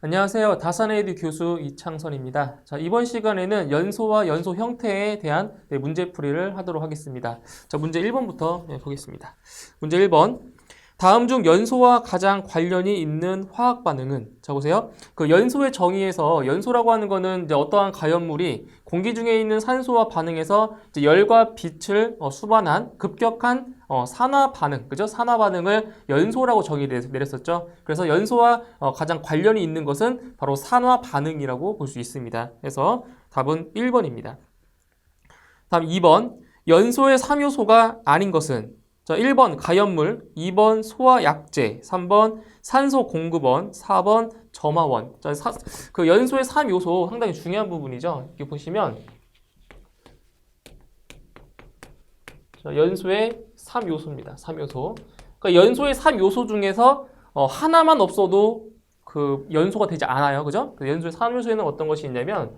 안녕하세요. 다산에이드 교수 이창선입니다. 자, 이번 시간에는 연소와 연소 형태에 대한 문제풀이를 하도록 하겠습니다. 자, 문제 1번부터 보겠습니다. 문제 1번. 다음 중 연소와 가장 관련이 있는 화학 반응은? 자, 보세요. 그 연소의 정의에서 연소라고 하는 거는 이제 어떠한 가연물이 공기 중에 있는 산소와 반응해서 이제 열과 빛을 수반한 급격한 산화 반응, 그죠? 산화 반응을 연소라고 정의를 내렸었죠. 그래서 연소와 가장 관련이 있는 것은 바로 산화 반응이라고 볼 수 있습니다. 그래서 답은 1번입니다. 다음 2번. 연소의 3요소가 아닌 것은? 자, 1번 가연물, 2번 소화약제, 3번 산소 공급원, 4번 점화원. 자, 그 연소의 3요소 상당히 중요한 부분이죠. 이렇게 보시면 자, 연소의 3요소입니다. 3요소. 그러니까 연소의 3요소 중에서 하나만 없어도 그 연소가 되지 않아요. 그죠? 그 연소의 3요소에는 어떤 것이 있냐면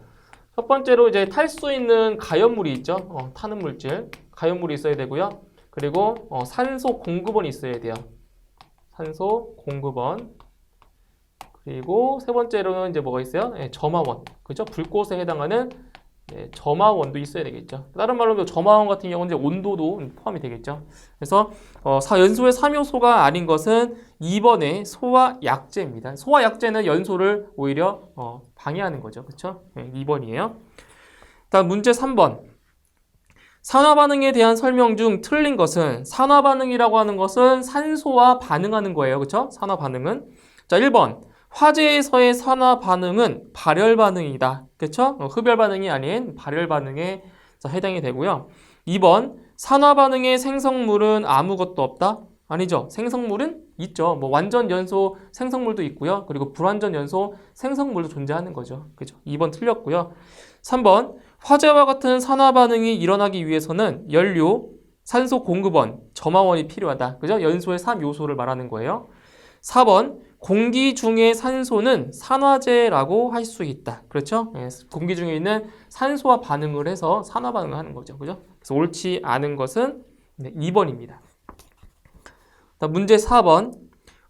첫 번째로 이제 탈 수 있는 가연물이 있죠. 타는 물질. 가연물이 있어야 되고요. 그리고 산소 공급원이 있어야 돼요. 산소 공급원. 그리고 세 번째로는 이제 뭐가 있어요? 점화원. 그죠? 불꽃에 해당하는 점화원도 있어야 되겠죠. 다른 말로 점화원 같은 경우는 이제 온도도 포함이 되겠죠. 그래서 연소의 3요소가 아닌 것은 2번의 소화약제입니다. 소화약제는 연소를 오히려 방해하는 거죠. 그렇죠? 2번이에요. 다음 문제 3번. 산화반응에 대한 설명 중 틀린 것은? 산화반응이라고 하는 것은 산소와 반응하는 거예요. 그렇죠? 산화반응은. 자, 1번. 화재에서의 산화반응은 발열반응이다. 그렇죠? 흡열반응이 아닌 발열반응에 해당이 되고요. 2번. 산화반응의 생성물은 아무것도 없다? 아니죠. 생성물은 있죠. 뭐 완전 연소 생성물도 있고요. 그리고 불완전 연소 생성물도 존재하는 거죠. 그죠? 2번 틀렸고요. 3번. 화재와 같은 산화 반응이 일어나기 위해서는 연료, 산소 공급원, 점화원이 필요하다. 그죠? 연소의 3요소를 말하는 거예요. 4번. 공기 중의 산소는 산화제라고 할 수 있다. 그렇죠? 공기 중에 있는 산소와 반응을 해서 산화 반응을 하는 거죠. 그죠? 그래서 옳지 않은 것은 2번입니다. 문제 4번.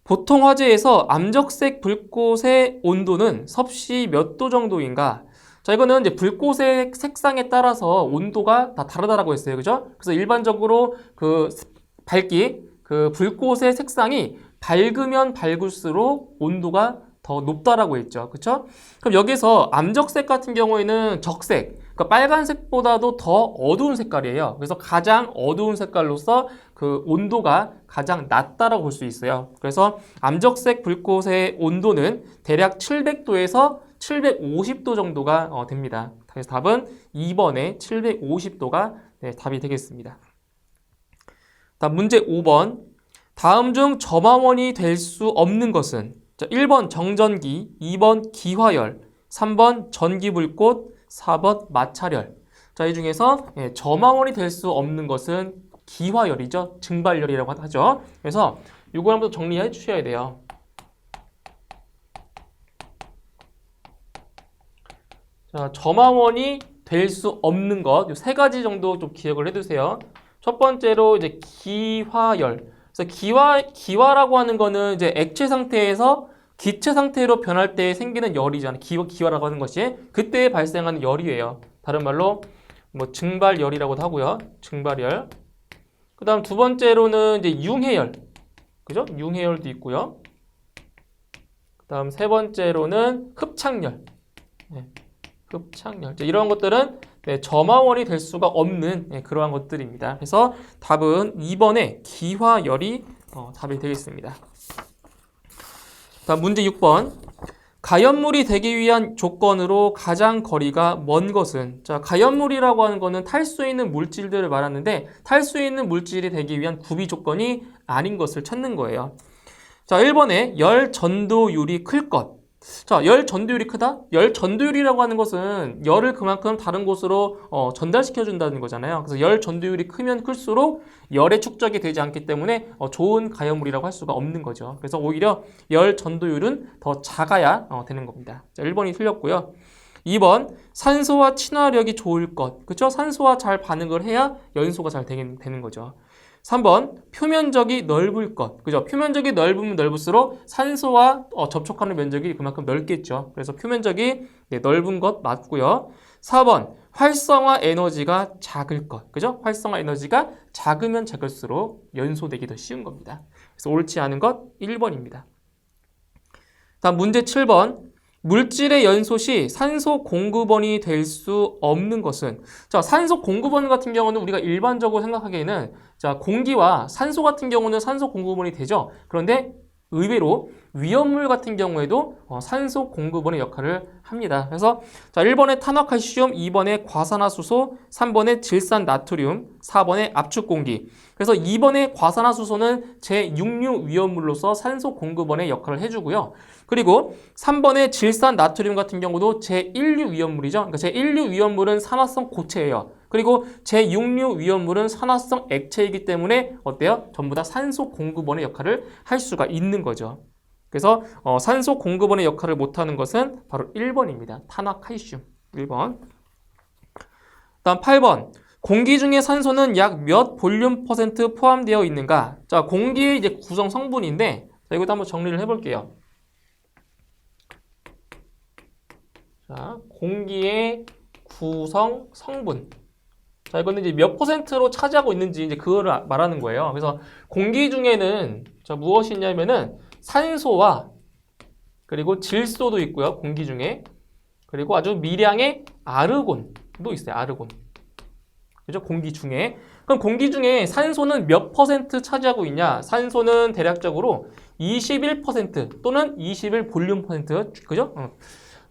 보통 화재에서 암적색 불꽃의 온도는 섭씨 몇 도 정도인가? 자, 이거는 이제 불꽃의 색상에 따라서 온도가 다 다르다라고 했어요. 그죠? 그래서 일반적으로 그 불꽃의 색상이 밝으면 밝을수록 온도가 더 높다라고 했죠. 그렇죠? 그럼 여기서 암적색 같은 경우에는 적색, 그러니까 빨간색보다도 더 어두운 색깔이에요. 그래서 가장 어두운 색깔로서 그 온도가 가장 낮다라고 볼 수 있어요. 그래서 암적색 불꽃의 온도는 대략 700도에서 750도 정도가 됩니다. 그래서 답은 2번에 750도가 답이 되겠습니다. 다음 문제 5번. 다음 중 점화원이 될 수 없는 것은? 자, 1번 정전기, 2번 기화열, 3번 전기불꽃, 4번 마찰열. 자, 이 중에서 점화원이 될 수 없는 것은 기화열이죠. 증발열이라고 하죠. 그래서 이걸 한번 정리해 주셔야 돼요. 자, 점화원이 될 수 없는 것, 이 세 가지 정도 좀 기억을 해두세요. 첫 번째로 이제 기화열. 그래서 기화라고 하는 거는 이제 액체 상태에서 기체 상태로 변할 때 생기는 열이잖아요. 기화라고 하는 것이 그때 발생하는 열이에요. 다른 말로 뭐 증발열이라고도 하고요. 증발열. 그 다음 두 번째로는 이제 융해열. 그죠? 융해열도 있고요. 그 다음 세 번째로는 흡착열. 흡착열. 이런 것들은 점화원이 될 수가 없는 그러한 것들입니다. 그래서 답은 2번의 기화열이 답이 되겠습니다. 다음 문제 6번. 가연물이 되기 위한 조건으로 가장 거리가 먼 것은? 자, 가연물이라고 하는 거는 탈 수 있는 물질들을 말하는데 탈 수 있는 물질이 되기 위한 구비 조건이 아닌 것을 찾는 거예요. 자, 1번에 열 전도율이 클 것. 자, 열 전도율이 크다? 열 전도율이라고 하는 것은 열을 그만큼 다른 곳으로 전달시켜 준다는 거잖아요. 그래서 열 전도율이 크면 클수록 열의 축적이 되지 않기 때문에 좋은 가연물이라고 할 수가 없는 거죠. 그래서 오히려 열 전도율은 더 작아야 되는 겁니다. 자, 1번이 틀렸고요. 2번, 산소와 친화력이 좋을 것. 그렇죠? 산소와 잘 반응을 해야 연소가 잘 되는 거죠. 3번 표면적이 넓을 것. 그죠? 표면적이 넓으면 넓을수록 산소와 접촉하는 면적이 그만큼 넓겠죠. 그래서 표면적이 넓은 것 맞고요. 4번 활성화 에너지가 작을 것. 그죠? 활성화 에너지가 작으면 작을수록 연소되기 더 쉬운 겁니다. 그래서 옳지 않은 것 1번입니다. 다음 문제 7번. 물질의 연소 시 산소 공급원이 될 수 없는 것은, 자, 산소 공급원 같은 경우는 우리가 일반적으로 생각하기에는, 자, 공기와 산소 같은 경우는 산소 공급원이 되죠. 그런데 의외로 위험물 같은 경우에도 산소 공급원의 역할을 합니다. 그래서 자, 1번에 탄화칼슘, 2번에 과산화수소, 3번에 질산나트륨, 4번에 압축공기. 그래서 2번에 과산화수소는 제6류 위험물로서 산소 공급원의 역할을 해주고요. 그리고 3번의 질산나트륨 같은 경우도 제1류 위험물이죠. 그러니까 제1류 위험물은 산화성 고체예요. 그리고 제6류 위험물은 산화성 액체이기 때문에 어때요? 전부 다 산소 공급원의 역할을 할 수가 있는 거죠. 그래서 산소 공급원의 역할을 못하는 것은 바로 1번입니다. 탄화칼슘 1번. 다음 8번. 공기 중에 산소는 약 몇 볼륨 퍼센트 포함되어 있는가? 자, 공기의 이제 구성 성분인데, 자, 이것도 한번 정리를 해볼게요. 자, 공기의 구성 성분. 자, 이거는 이제 몇 퍼센트로 차지하고 있는지 이제 그거를 말하는 거예요. 그래서 공기 중에는 자, 무엇이 있냐면은 산소와 그리고 질소도 있고요. 공기 중에. 그리고 아주 미량의 아르곤도 있어요. 아르곤. 그죠? 공기 중에. 그럼 공기 중에 산소는 몇 퍼센트 차지하고 있냐? 산소는 대략적으로 21% 또는 21 볼륨 퍼센트. 그죠?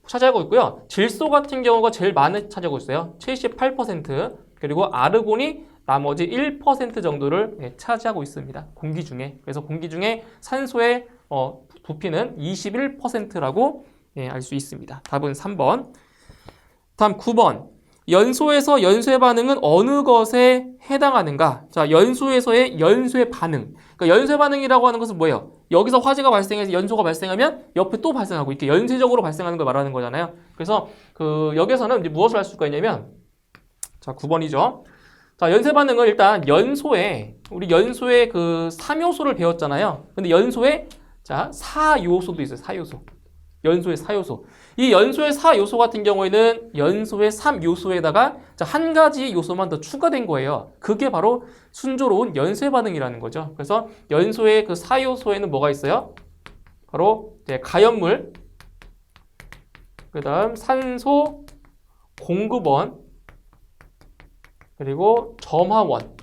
차지하고 있고요. 질소 같은 경우가 제일 많이 차지하고 있어요. 78%. 그리고 아르곤이 나머지 1% 정도를 차지하고 있습니다. 공기 중에. 그래서 공기 중에 산소의 부피는 21%라고 알 수 있습니다. 답은 3번. 다음 9번. 연소에서 연소의 반응은 어느 것에 해당하는가? 자, 연소에서의 연소의 반응. 그러니까 연소의 반응이라고 하는 것은 뭐예요? 여기서 화재가 발생해서 연소가 발생하면 옆에 또 발생하고 이렇게 연쇄적으로 발생하는 걸 말하는 거잖아요. 그래서 여기서는 이제 무엇을 할 수가 있냐면, 자, 9번이죠. 자, 연쇄 반응은 일단 우리 연소에 그 3요소를 배웠잖아요. 근데 연소에 자, 4요소도 있어요. 4요소. 연소의 4요소. 이 연소의 4요소 같은 경우에는 연소의 3요소에다가 한 가지 요소만 더 추가된 거예요. 그게 바로 순조로운 연쇄 반응이라는 거죠. 그래서 연소의 그 4요소에는 뭐가 있어요? 바로 이제 가연물, 그 다음 산소 공급원, 그리고 점화원.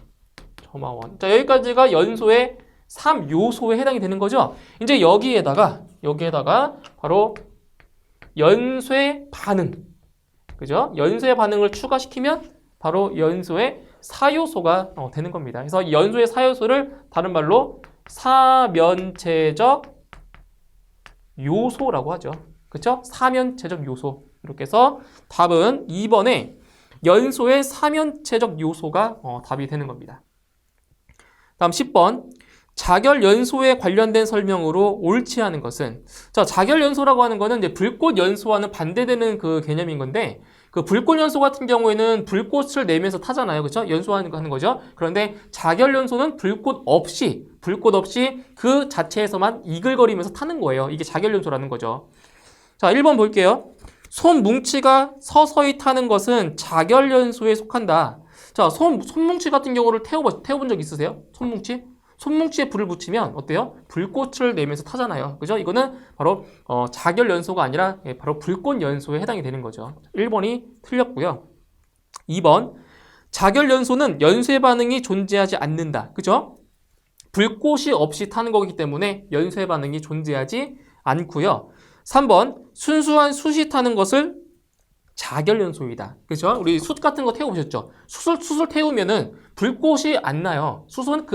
자, 여기까지가 연소의 3요소에 해당이 되는 거죠. 이제 여기에다가 바로 연쇄 반응. 그죠? 연쇄 반응을 추가시키면 바로 연소의 4요소가 되는 겁니다. 그래서 연소의 4요소를 다른 말로 사면체적 요소라고 하죠. 그렇죠? 사면체적 요소. 이렇게 해서 답은 2번에 연소의 사면체적 요소가 답이 되는 겁니다. 다음 10번. 자결연소에 관련된 설명으로 옳지 않은 것은, 자, 자결연소라고 하는 거는 이제 불꽃연소와는 반대되는 그 개념인 건데, 그 불꽃연소 같은 경우에는 불꽃을 내면서 타잖아요. 그렇죠? 연소하는 거죠. 그런데 자결연소는 불꽃 없이 그 자체에서만 이글거리면서 타는 거예요. 이게 자결연소라는 거죠. 자, 1번 볼게요. 손뭉치가 서서히 타는 것은 자결연소에 속한다. 자, 손뭉치 같은 경우를 태워본 적 있으세요? 손뭉치에 불을 붙이면 어때요? 불꽃을 내면서 타잖아요. 그죠? 이거는 바로 자결연소가 아니라 바로 불꽃연소에 해당이 되는 거죠. 1번이 틀렸고요. 2번. 자결연소는 연쇄 반응이 존재하지 않는다. 그죠? 불꽃이 없이 타는 거기 때문에 연쇄 반응이 존재하지 않고요. 3번. 순수한 숯이 타는 것을 자결연소이다. 그죠? 우리 숯 같은 거 태워보셨죠? 숯을 태우면은 불꽃이 안 나요. 숯은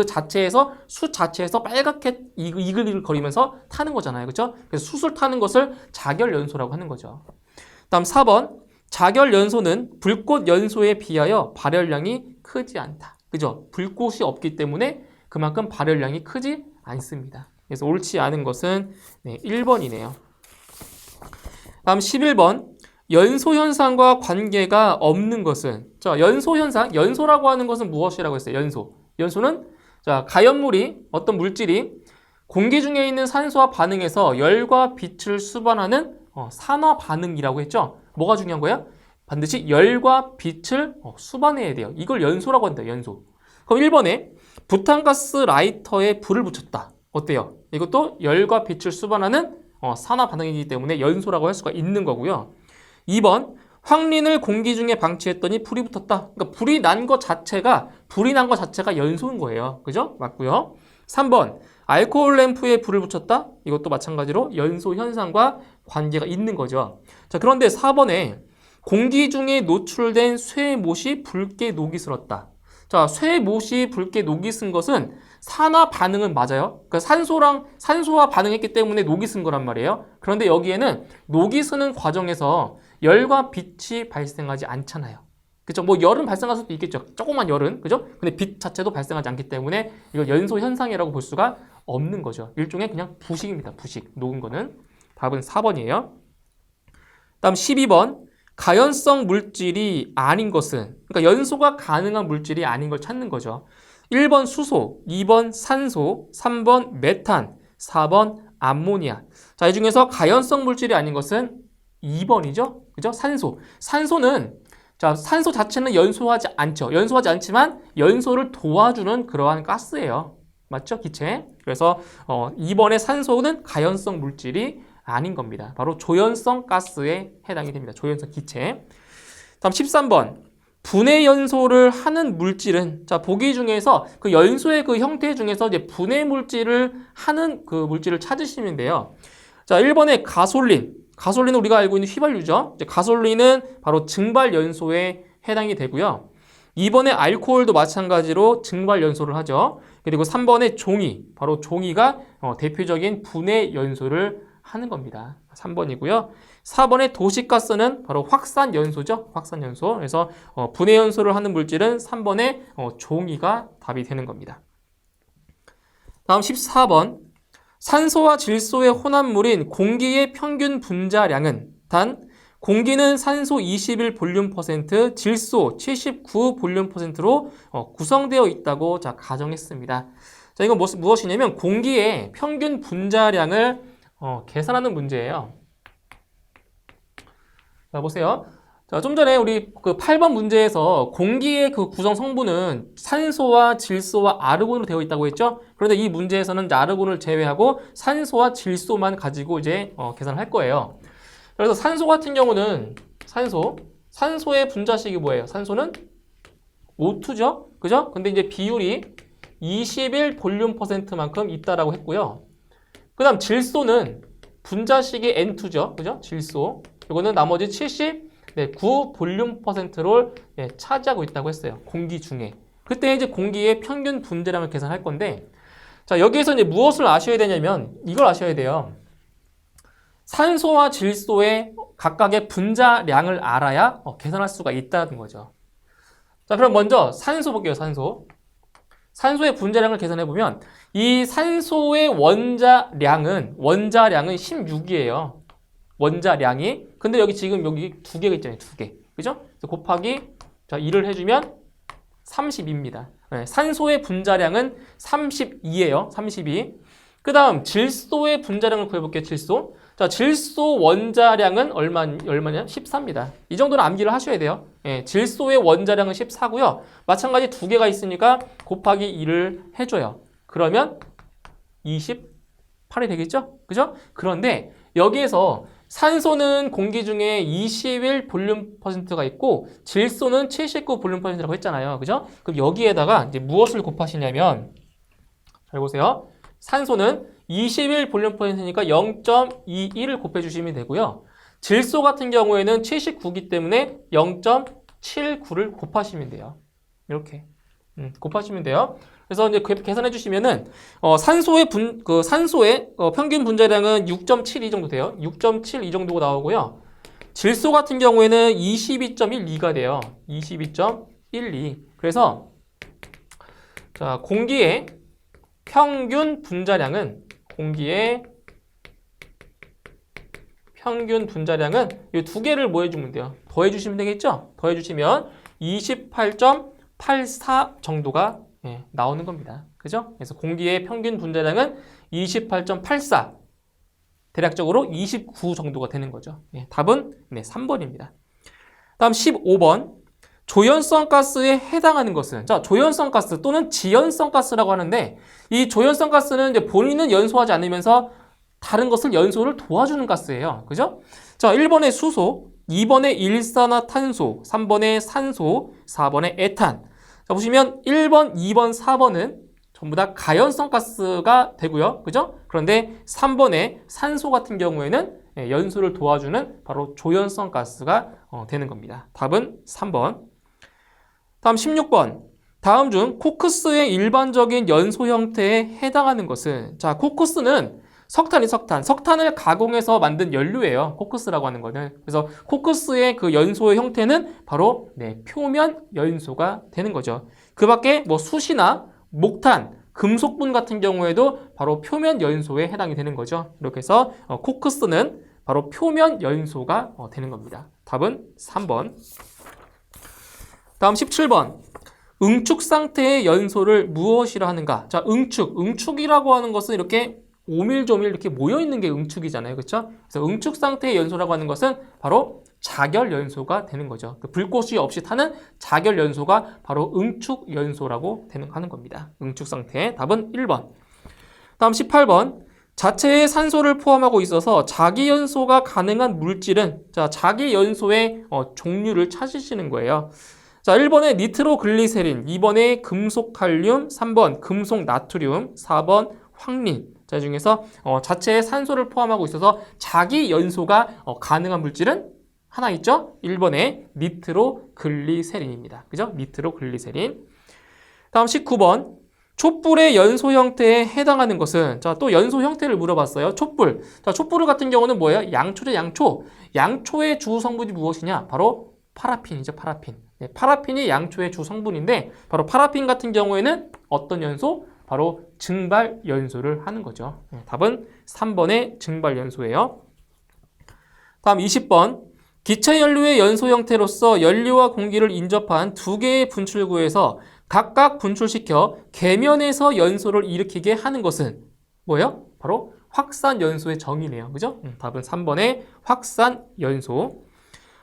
숯 자체에서 빨갛게 이글이글거리면서 타는 거잖아요. 그죠? 그래서 숯을 타는 것을 자결연소라고 하는 거죠. 다음 4번. 자결연소는 불꽃연소에 비하여 발열량이 크지 않다. 그죠? 불꽃이 없기 때문에 그만큼 발열량이 크지 않습니다. 그래서 옳지 않은 것은 1번이네요. 다음 11번. 연소현상과 관계가 없는 것은, 자, 연소현상, 연소라고 하는 것은 무엇이라고 했어요? 연소는 자, 가연물이 어떤 물질이 공기 중에 있는 산소와 반응해서 열과 빛을 수반하는 산화 반응이라고 했죠. 뭐가 중요한 거야? 반드시 열과 빛을 수반해야 돼요. 이걸 연소라고 한다. 연소. 그럼 1번에 부탄가스 라이터에 불을 붙였다. 어때요? 이것도 열과 빛을 수반하는 산화 반응이기 때문에 연소라고 할 수가 있는 거고요. 2번 황린을 공기 중에 방치했더니 불이 붙었다. 그러니까 불이 난 것 자체가 연소인 거예요. 그죠? 맞고요. 3번 알코올 램프에 불을 붙였다. 이것도 마찬가지로 연소 현상과 관계가 있는 거죠. 자, 그런데 4번에 공기 중에 노출된 쇠못이 붉게 녹이 슬었다. 자, 쇠못이 붉게 녹이 쓴 것은 산화 반응은 맞아요. 그러니까 산소와 반응했기 때문에 녹이 쓴 거란 말이에요. 그런데 여기에는 녹이 쓰는 과정에서 열과 빛이 발생하지 않잖아요. 그죠? 뭐 열은 발생할 수도 있겠죠. 조그만 열은. 그죠? 근데 빛 자체도 발생하지 않기 때문에 이걸 연소 현상이라고 볼 수가 없는 거죠. 일종의 그냥 부식입니다. 부식. 녹은 거는. 답은 4번이에요. 다음 12번. 가연성 물질이 아닌 것은, 그러니까 연소가 가능한 물질이 아닌 걸 찾는 거죠. 1번 수소, 2번 산소, 3번 메탄, 4번 암모니아. 자, 이 중에서 가연성 물질이 아닌 것은 2번이죠. 그죠? 산소. 산소는 산소 자체는 연소하지 않죠. 연소하지 않지만 연소를 도와주는 그러한 가스예요. 맞죠? 기체. 그래서 2번의 산소는 가연성 물질이 아닌 겁니다. 바로 조연성 가스에 해당이 됩니다. 조연성 기체. 다음 13번. 분해 연소를 하는 물질은, 자, 보기 중에서 그 연소의 그 형태 중에서 이제 분해 물질을 하는 그 물질을 찾으시면 돼요. 자, 1번에 가솔린. 가솔린은 우리가 알고 있는 휘발유죠. 이제 가솔린은 바로 증발 연소에 해당이 되고요. 2번에 알코올도 마찬가지로 증발 연소를 하죠. 그리고 3번에 종이. 바로 종이가 대표적인 분해 연소를 하는 겁니다. 3번이고요. 4번의 도시가스는 바로 확산연소죠. 확산연소. 그래서 분해연소를 하는 물질은 3번의 종이가 답이 되는 겁니다. 다음 14번. 산소와 질소의 혼합물인 공기의 평균 분자량은 단 공기는 산소 21 볼륨 퍼센트, 질소 79 볼륨 퍼센트로 구성되어 있다고 가정했습니다. 자, 이건 무엇이냐면 공기의 평균 분자량을 계산하는 문제예요. 자, 보세요. 자, 좀 전에 우리 그 8번 문제에서 공기의 그 구성 성분은 산소와 질소와 아르곤으로 되어 있다고 했죠? 그런데 이 문제에서는 이제 아르곤을 제외하고 산소와 질소만 가지고 이제 계산을 할 거예요. 그래서 산소 같은 경우는 산소의 분자식이 뭐예요? 산소는 O2죠? 그죠? 근데 이제 비율이 21 볼륨 퍼센트만큼 있다라고 했고요. 그 다음 질소는 분자식이 N2죠. 그죠? 질소. 이거는 나머지 79 볼륨 퍼센트를 차지하고 있다고 했어요. 공기 중에. 그때 이제 공기의 평균 분자량을 계산할 건데, 자, 여기에서 이제 무엇을 아셔야 되냐면, 이걸 아셔야 돼요. 산소와 질소의 각각의 분자량을 알아야 계산할 수가 있다는 거죠. 자, 그럼 먼저 산소 볼게요. 산소의 분자량을 계산해보면 이 산소의 원자량은 16이에요. 원자량이. 근데 여기 지금 두 개가 있잖아요. 두 개. 그죠? 그래서 곱하기 2를 해주면 32입니다. 네, 산소의 분자량은 32예요. 32. 그 다음 질소의 분자량을 구해볼게요. 질소. 자, 질소 원자량은 얼마냐? 14입니다. 이 정도는 암기를 하셔야 돼요. 예, 질소의 원자량은 14고요. 마찬가지 두 개가 있으니까 곱하기 2를 해줘요. 그러면 28이 되겠죠? 그죠? 그런데 여기에서 산소는 공기 중에 21 볼륨 퍼센트가 있고 질소는 79 볼륨 퍼센트라고 했잖아요. 그죠? 그럼 여기에다가 이제 무엇을 곱하시냐면, 잘 보세요. 산소는 21 볼륨 퍼센트니까 0.21을 곱해주시면 되고요. 질소 같은 경우에는 79이기 때문에 0.79를 곱하시면 돼요. 이렇게 곱하시면 돼요. 그래서 이제 계산해 주시면은 산소의 평균 분자량은 6.72 정도 돼요. 6.72 정도가 나오고요. 질소 같은 경우에는 22.12가 돼요. 22.12. 그래서 자, 공기의 평균 분자량은 이 두 개를 뭐 해주면 돼요? 더해주시면 되겠죠? 더해주시면 28.84 정도가 나오는 겁니다. 그죠? 그래서 공기의 평균 분자량은 28.84, 대략적으로 29 정도가 되는 거죠. 답은 3번입니다. 다음 15번. 조연성 가스에 해당하는 것은, 자, 조연성 가스 또는 지연성 가스라고 하는데, 이 조연성 가스는 이제 본인은 연소하지 않으면서 다른 것을 연소를 도와주는 가스예요. 그죠? 자, 1번에 수소, 2번에 일산화탄소, 3번에 산소, 4번에 에탄. 자, 보시면 1번, 2번, 4번은 전부 다 가연성 가스가 되고요. 그죠? 그런데 3번에 산소 같은 경우에는 연소를 도와주는 바로 조연성 가스가 되는 겁니다. 답은 3번. 다음 16번. 다음 중 코크스의 일반적인 연소 형태에 해당하는 것은, 자, 코크스는 석탄을 가공해서 만든 연료예요. 코크스라고 하는 거는. 그래서 코크스의 그 연소의 형태는 바로 표면 연소가 되는 거죠. 그 밖에 뭐 숯이나 목탄, 금속분 같은 경우에도 바로 표면 연소에 해당이 되는 거죠. 이렇게 해서 코크스는 바로 표면 연소가 되는 겁니다. 답은 3번. 다음 17번. 응축 상태의 연소를 무엇이라 하는가? 자, 응축이라고 하는 것은 이렇게 오밀조밀 이렇게 모여있는 게 응축이잖아요. 그렇죠? 그래서 응축 상태의 연소라고 하는 것은 바로 자결 연소가 되는 거죠. 그 불꽃이 없이 타는 자결 연소가 바로 응축 연소라고 하는 겁니다. 응축 상태. 답은 1번. 다음 18번. 자체에 산소를 포함하고 있어서 자기 연소가 가능한 물질은, 자, 자기 연소의 종류를 찾으시는 거예요. 자, 1번에 니트로글리세린, 2번에 금속칼륨, 3번 금속나트륨, 4번 황린. 자, 중에서 자체에 산소를 포함하고 있어서 자기 연소가 가능한 물질은 하나 있죠? 1번에 니트로글리세린입니다. 그죠? 니트로글리세린. 다음 19번. 촛불의 연소 형태에 해당하는 것은, 자, 또 연소 형태를 물어봤어요. 촛불. 자, 촛불 같은 경우는 뭐예요? 양초죠, 양초. 양초의 주 성분이 무엇이냐? 바로 파라핀이죠, 파라핀. 파라핀이 양초의 주 성분인데, 바로 파라핀 같은 경우에는 어떤 연소? 바로 증발 연소를 하는 거죠. 답은 3번의 증발 연소예요. 다음 20번. 기체 연료의 연소 형태로서 연료와 공기를 인접한 두 개의 분출구에서 각각 분출시켜 계면에서 연소를 일으키게 하는 것은 뭐예요? 바로 확산 연소의 정의네요. 그죠? 답은 3번의 확산 연소.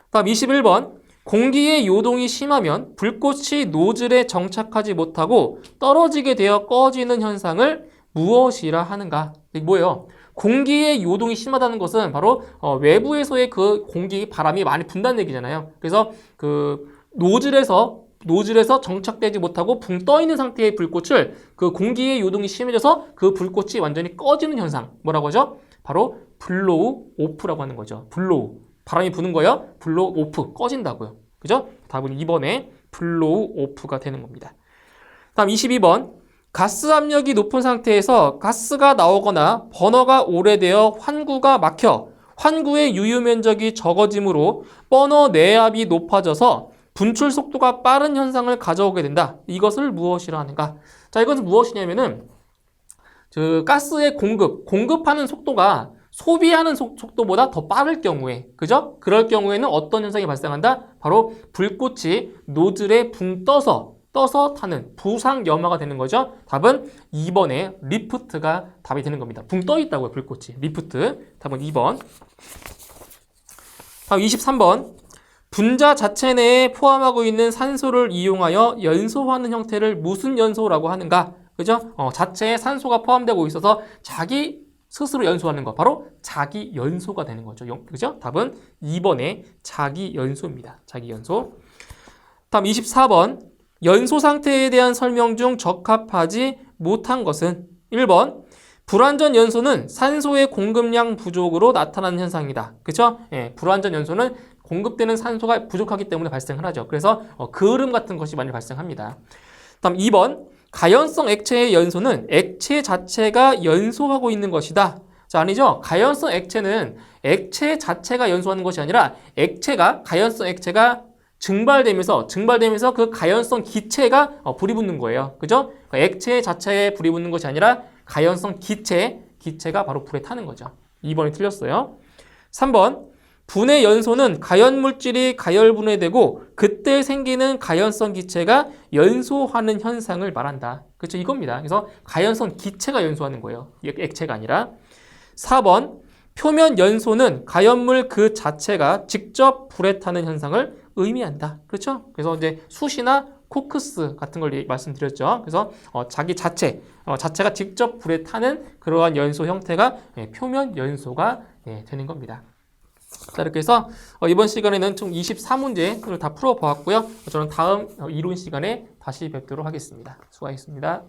다음 21번. 공기의 요동이 심하면 불꽃이 노즐에 정착하지 못하고 떨어지게 되어 꺼지는 현상을 무엇이라 하는가? 이게 뭐예요? 공기의 요동이 심하다는 것은 바로 외부에서의 그 공기, 바람이 많이 분다는 얘기잖아요. 그래서 그 노즐에서 정착되지 못하고 붕 떠 있는 상태의 불꽃을 그 공기의 요동이 심해져서 그 불꽃이 완전히 꺼지는 현상. 뭐라고 하죠? 바로 블로우 오프라고 하는 거죠. 블로우. 바람이 부는 거예요. 블로우 오프. 꺼진다고요. 그죠? 답은 2번에 블로우 오프가 되는 겁니다. 다음 22번. 가스 압력이 높은 상태에서 가스가 나오거나 버너가 오래되어 환구가 막혀 환구의 유유 면적이 적어지므로 버너 내압이 높아져서 분출 속도가 빠른 현상을 가져오게 된다. 이것을 무엇이라 하는가? 자, 이것은 무엇이냐면은 그 가스의 공급하는 속도가 소비하는 속도보다 더 빠를 경우에, 그죠? 그럴 경우에는 어떤 현상이 발생한다? 바로 불꽃이 노즐에 붕 떠서 타는 부상염화가 되는 거죠. 답은 2번에 리프트가 답이 되는 겁니다. 붕 떠 있다고요, 불꽃이. 리프트. 답은 2번. 다음 23번. 분자 자체 내에 포함하고 있는 산소를 이용하여 연소하는 형태를 무슨 연소라고 하는가? 그죠? 자체에 산소가 포함되고 있어서 자기 스스로 연소하는 거, 바로 자기 연소가 되는 거죠. 그죠? 답은 2번의 자기 연소입니다. 자기 연소. 다음 24번. 연소 상태에 대한 설명 중 적합하지 못한 것은 1번. 불완전 연소는 산소의 공급량 부족으로 나타나는 현상이다. 그렇죠? 불완전 연소는 공급되는 산소가 부족하기 때문에 발생을 하죠. 그래서 그을음 같은 것이 많이 발생합니다. 다음 2번. 가연성 액체의 연소는 액체 자체가 연소하고 있는 것이다. 자, 아니죠. 가연성 액체는 액체 자체가 연소하는 것이 아니라 가연성 액체가 증발되면서 그 가연성 기체가 불이 붙는 거예요. 그죠? 그러니까 액체 자체에 불이 붙는 것이 아니라 가연성 기체가 바로 불에 타는 거죠. 2번이 틀렸어요. 3번. 분해 연소는 가연 물질이 가열 분해되고 그때 생기는 가연성 기체가 연소하는 현상을 말한다. 그렇죠? 이겁니다. 그래서 가연성 기체가 연소하는 거예요. 액체가 아니라. 4번 표면 연소는 가연물 그 자체가 직접 불에 타는 현상을 의미한다. 그렇죠? 그래서 이제 숯이나 코크스 같은 걸 말씀드렸죠. 그래서 자기 자체가 직접 불에 타는 그러한 연소 형태가 표면 연소가 되는 겁니다. 자, 이렇게 해서 이번 시간에는 총 24문제를 다 풀어보았고요. 저는 다음 이론 시간에 다시 뵙도록 하겠습니다. 수고하셨습니다.